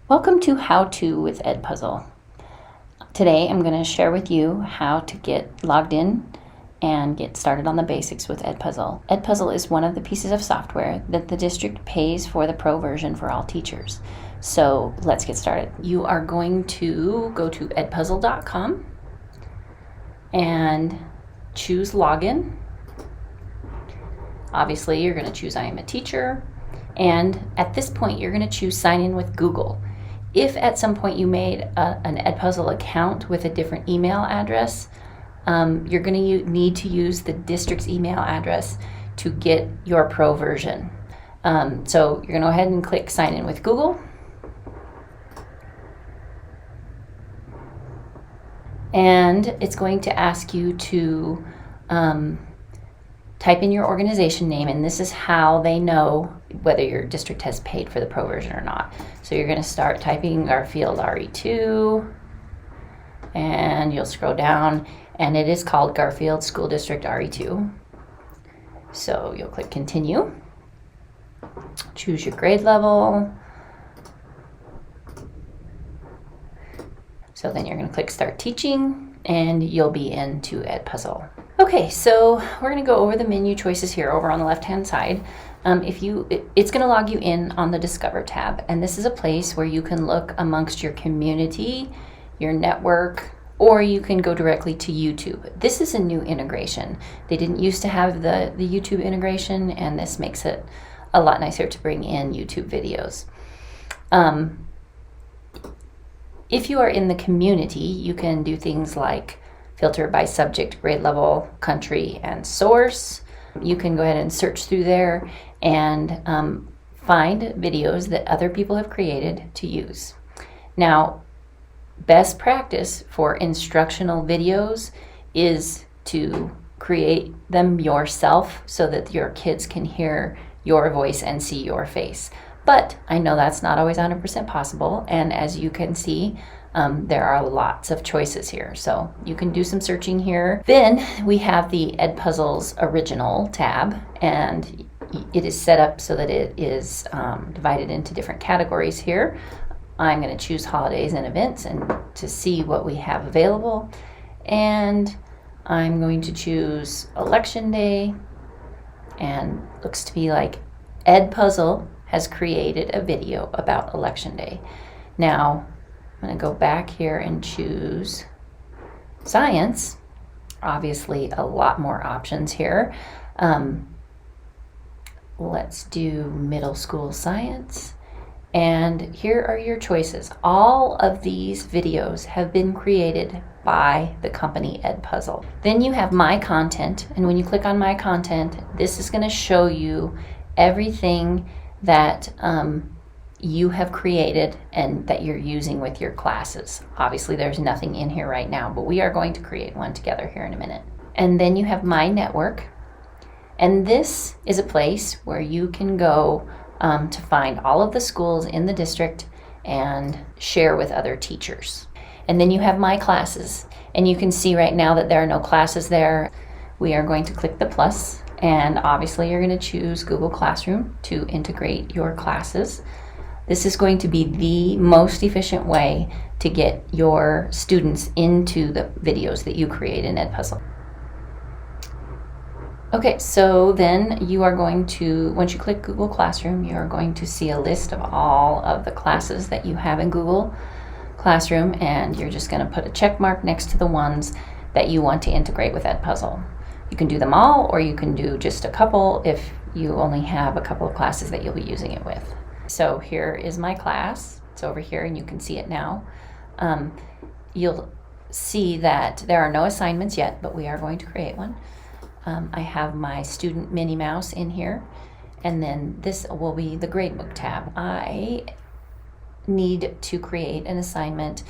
Welcome to How To with EdPuzzle. Today I'm going to share with you how to get logged in and get started on the basics with EdPuzzle. EdPuzzle is one of the pieces of software that the district pays for the pro version for all teachers. So let's get started. You are going to go to edpuzzle.com and choose login. Obviously you're going to choose I am a teacher, and at this point you're going to choose sign in with Google. If at some point you made an EdPuzzle account with a different email address, you're going to need to use the district's email address to get your pro version. So you're going to go ahead and click sign in with Google. And it's going to ask you to type in your organization name, and this is how they know whether your district has paid for the pro version or not. So you're going to start typing Garfield RE2, and you'll scroll down, and it is called Garfield School District RE2. So you'll click continue, choose your grade level. So then you're going to click start teaching, and you'll be into EdPuzzle. Okay, so we're going to go over the menu choices here over on the left-hand side. It's going to log you in on the Discover tab, and this is a place where you can look amongst your community, your network, or you can go directly to YouTube. This is a new integration. They didn't used to have the YouTube integration, and this makes it a lot nicer to bring in YouTube videos. If you are in the community, you can do things like filter by subject, grade level, country, and source. You can go ahead and search through there and find videos that other people have created to use. Now, best practice for instructional videos is to create them yourself so that your kids can hear your voice and see your face. But I know that's not always 100% possible, and as you can see, there are lots of choices here. So you can do some searching here. Then we have the EdPuzzle's Original tab, and it is set up so that it is divided into different categories here. I'm going to choose holidays and events and to see what we have available. And I'm going to choose Election Day, and looks to be like EdPuzzle has created a video about Election Day. Now, I'm going to go back here and choose Science. Obviously, a lot more options here. Let's do Middle School Science. And here are your choices. All of these videos have been created by the company EdPuzzle. Then you have My Content, and when you click on My Content, this is going to show you everything that you have created and that you're using with your classes. Obviously there's nothing in here right now, but we are going to create one together here in a minute. And then you have My Network, and this is a place where you can go to find all of the schools in the district and share with other teachers. And then you have My Classes, and you can see right now that there are no classes there. We are going to click the plus, and obviously you're going to choose Google Classroom to integrate your classes. This is going to be the most efficient way to get your students into the videos that you create in EdPuzzle. Okay, so then you are going to, once you click Google Classroom, you are going to see a list of all of the classes that you have in Google Classroom, and you're just going to put a check mark next to the ones that you want to integrate with EdPuzzle. You can do them all, or you can do just a couple if you only have a couple of classes that you'll be using it with. So here is my class. It's over here, and you can see it now. You'll see that there are no assignments yet, but we are going to create one. I have my student Minnie Mouse in here, and then this will be the gradebook tab. I need to create an assignment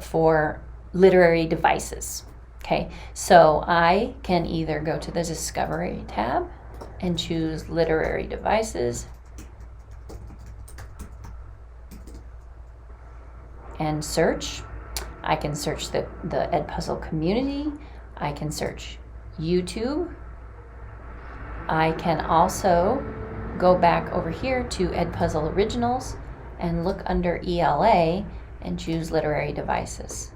for literary devices. Okay, so I can either go to the Discovery tab and choose Literary Devices and search. I can search the EdPuzzle community. I can search YouTube. I can also go back over here to EdPuzzle Originals and look under ELA and choose literary devices.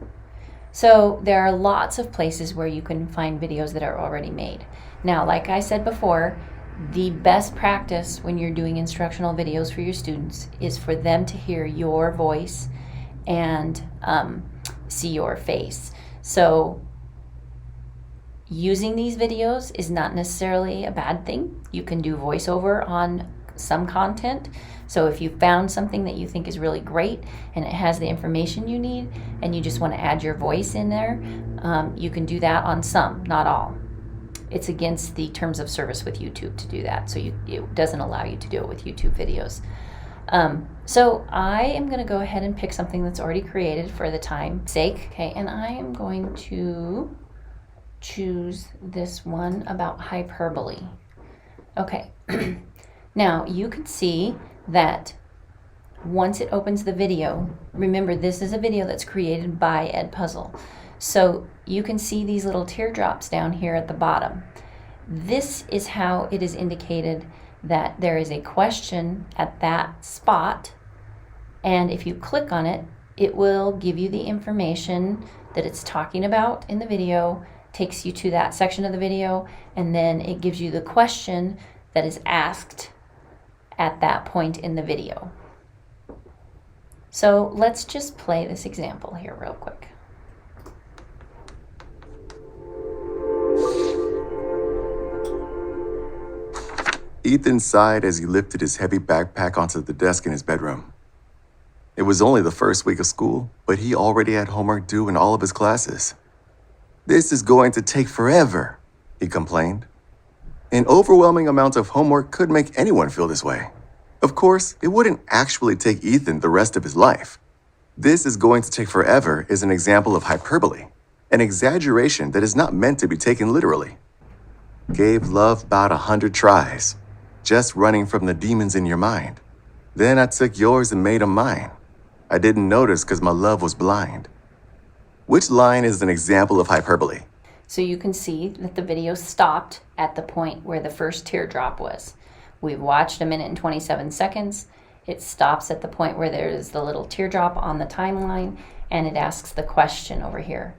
So there are lots of places where you can find videos that are already made. Now, like I said before, the best practice when you're doing instructional videos for your students is for them to hear your voice and see your face. So using these videos is not necessarily a bad thing. You can do voiceover on some content. So if you found something that you think is really great and it has the information you need and you just want to add your voice in there, you can do that on some, not all. It's against the terms of service with YouTube to do that, so it doesn't allow you to do it with YouTube videos. So I am going to go ahead and pick something that's already created for the time's sake. Okay, and I am going to choose this one about hyperbole. Okay, now you can see that once it opens the video, remember this is a video that's created by EdPuzzle. So you can see these little teardrops down here at the bottom. This is how it is indicated that there is a question at that spot, and if you click on it, it will give you the information that it's talking about in the video, takes you to that section of the video, and then it gives you the question that is asked at that point in the video. So let's just play this example here real quick. Ethan sighed as he lifted his heavy backpack onto the desk in his bedroom. It was only the first week of school, but he already had homework due in all of his classes. "This is going to take forever," he complained. An overwhelming amount of homework could make anyone feel this way. Of course, it wouldn't actually take Ethan the rest of his life. "This is going to take forever" is an example of hyperbole, an exaggeration that is not meant to be taken literally. "Gave love about 100 tries. Just running from the demons in your mind. Then I took yours and made them mine. I didn't notice because my love was blind." Which line is an example of hyperbole? So you can see that the video stopped at the point where the first teardrop was. We've watched 1 minute and 27 seconds. It stops at the point where there is the little teardrop on the timeline, and it asks the question over here.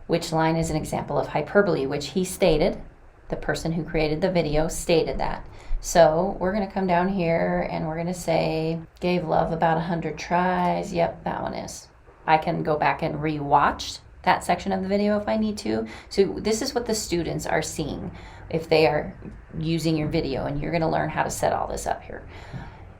Which line is an example of hyperbole, which he stated, the person who created the video stated that. So we're going to come down here and we're going to say, gave love about 100 tries. Yep, that one is. I can go back and re-watch that section of the video if I need to. So this is what the students are seeing if they are using your video, and you're going to learn how to set all this up here.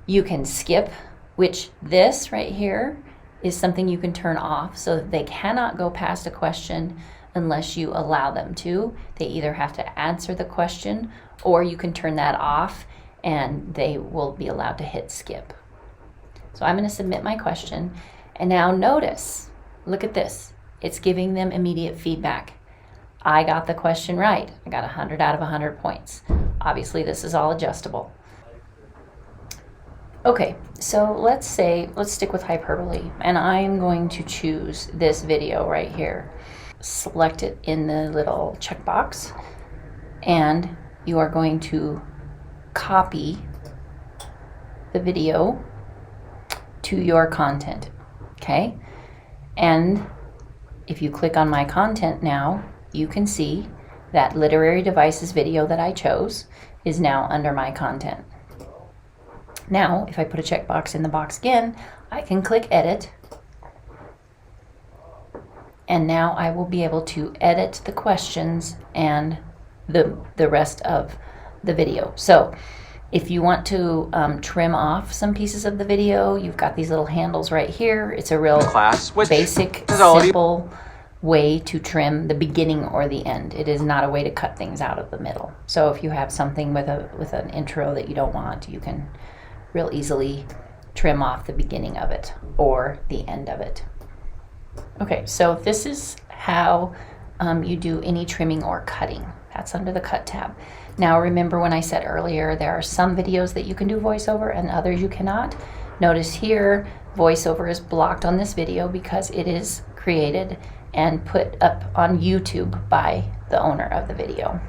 You can skip, which this right here is something you can turn off so that they cannot go past a question unless you allow them to. They either have to answer the question, or you can turn that off and they will be allowed to hit skip. So I'm going to submit my question, and now notice, look at this. It's giving them immediate feedback. I got the question right. I got 100 out of 100 points. Obviously, this is all adjustable. Okay, so let's stick with hyperbole, and I'm going to choose this video right here. Select it in the little checkbox, and you are going to copy the video to your content, okay? And if you click on my content now, you can see that literary devices video that I chose is now under my content. Now, if I put a checkbox in the box again, I can click edit, and now I will be able to edit the questions and the rest of the video. So if you want to trim off some pieces of the video, you've got these little handles right here. It's a real basic, simple way to trim the beginning or the end. It is not a way to cut things out of the middle. So if you have something with an intro that you don't want, you can real easily trim off the beginning of it or the end of it. Okay, so this is how you do any trimming or cutting. That's under the Cut tab. Now remember when I said earlier there are some videos that you can do voiceover and others you cannot. Notice here voiceover is blocked on this video because it is created and put up on YouTube by the owner of the video.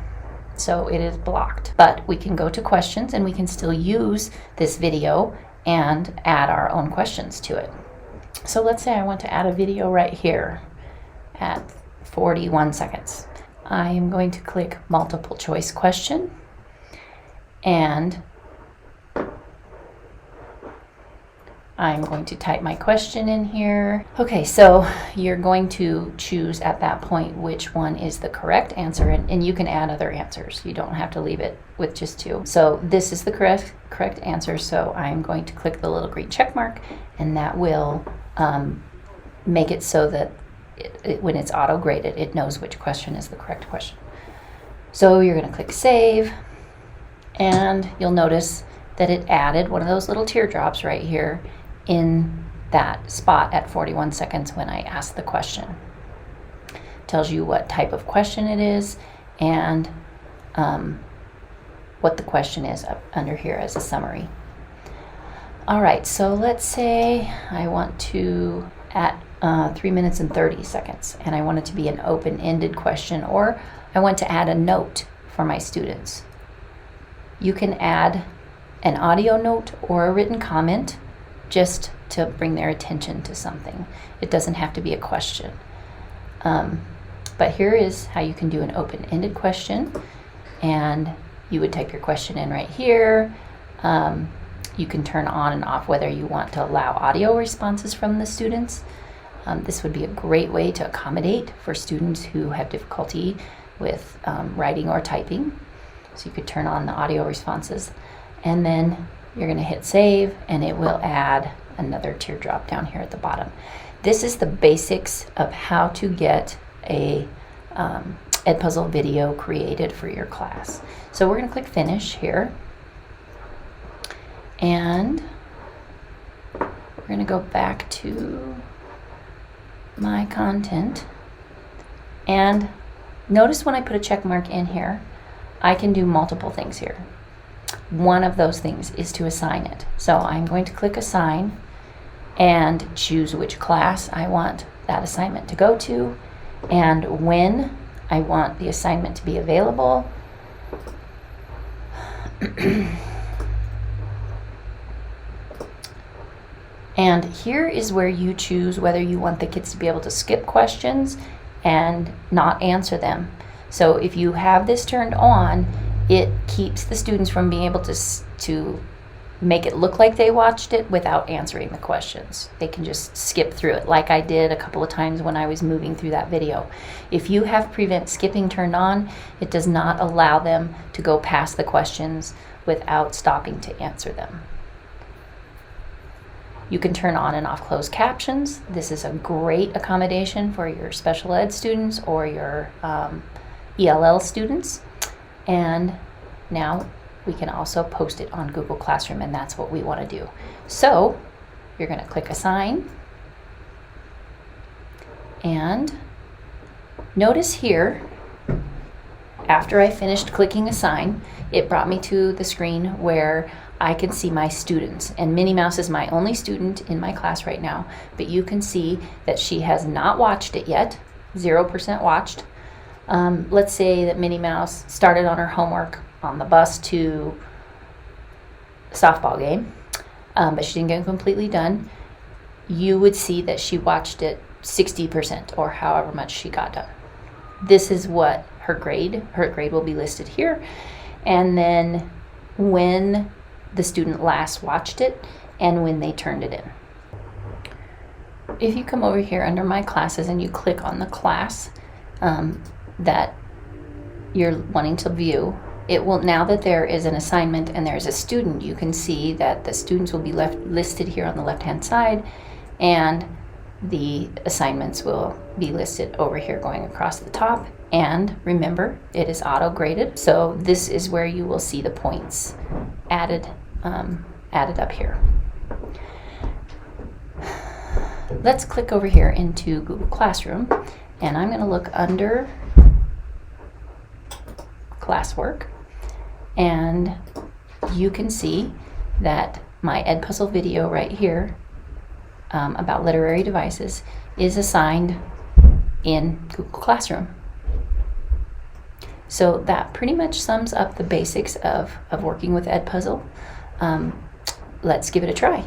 So it is blocked. But we can go to questions and we can still use this video and add our own questions to it. So let's say I want to add a video right here at 41 seconds. I am going to click multiple choice question, and I'm going to type my question in here. Okay, so you're going to choose at that point which one is the correct answer, and you can add other answers. You don't have to leave it with just two. So this is the correct answer, so I'm going to click the little green check mark, and that will make it so that when it's auto-graded, it knows which question is the correct question. So you're going to click Save, and you'll notice that it added one of those little teardrops right here in that spot at 41 seconds when I asked the question. Tells you what type of question it is and what the question is up under here as a summary. All right, so let's say I want to at 3 minutes and 30 seconds, and I want it to be an open-ended question, or I want to add a note for my students. You can add an audio note or a written comment just to bring their attention to something. It doesn't have to be a question. But here is how you can do an open-ended question, and you would type your question in right here. You can turn on and off whether you want to allow audio responses from the students. This would be a great way to accommodate for students who have difficulty with writing or typing. So you could turn on the audio responses, and then you're going to hit Save, and it will add another teardrop down here at the bottom. This is the basics of how to get a EdPuzzle video created for your class. So we're going to click Finish here, and we're going to go back to my content, and notice when I put a check mark in here, I can do multiple things here. One of those things is to assign it. So I'm going to click Assign and choose which class I want that assignment to go to and when I want the assignment to be available. And here is where you choose whether you want the kids to be able to skip questions and not answer them. So if you have this turned on, it keeps the students from being able to make it look like they watched it without answering the questions. They can just skip through it like I did a couple of times when I was moving through that video. If you have Prevent Skipping turned on, it does not allow them to go past the questions without stopping to answer them. You can turn on and off closed captions. This is a great accommodation for your special ed students or your ELL students. And now we can also post it on Google Classroom, and that's what we want to do. So you're going to click Assign, and notice here, after I finished clicking Assign, it brought me to the screen where I can see my students, and Minnie Mouse is my only student in my class right now, but you can see that she has not watched it yet, 0% watched. Let's say that Minnie Mouse started on her homework on the bus to the softball game, but she didn't get completely done. You would see that she watched it 60% or however much she got done. This is what her grade will be listed here, and then when the student last watched it and when they turned it in. If you come over here under My Classes and you click on the class that you're wanting to view, it will, now that there is an assignment and there's a student, you can see that the students will be listed here on the left hand side, and the assignments will be listed over here going across the top. And remember, it is auto graded, so this is where you will see the points added up here. Let's click over here into Google Classroom, and I'm going to look under classwork, and you can see that my EdPuzzle video right here about literary devices is assigned in Google Classroom. So that pretty much sums up the basics of working with EdPuzzle. let's give it a try.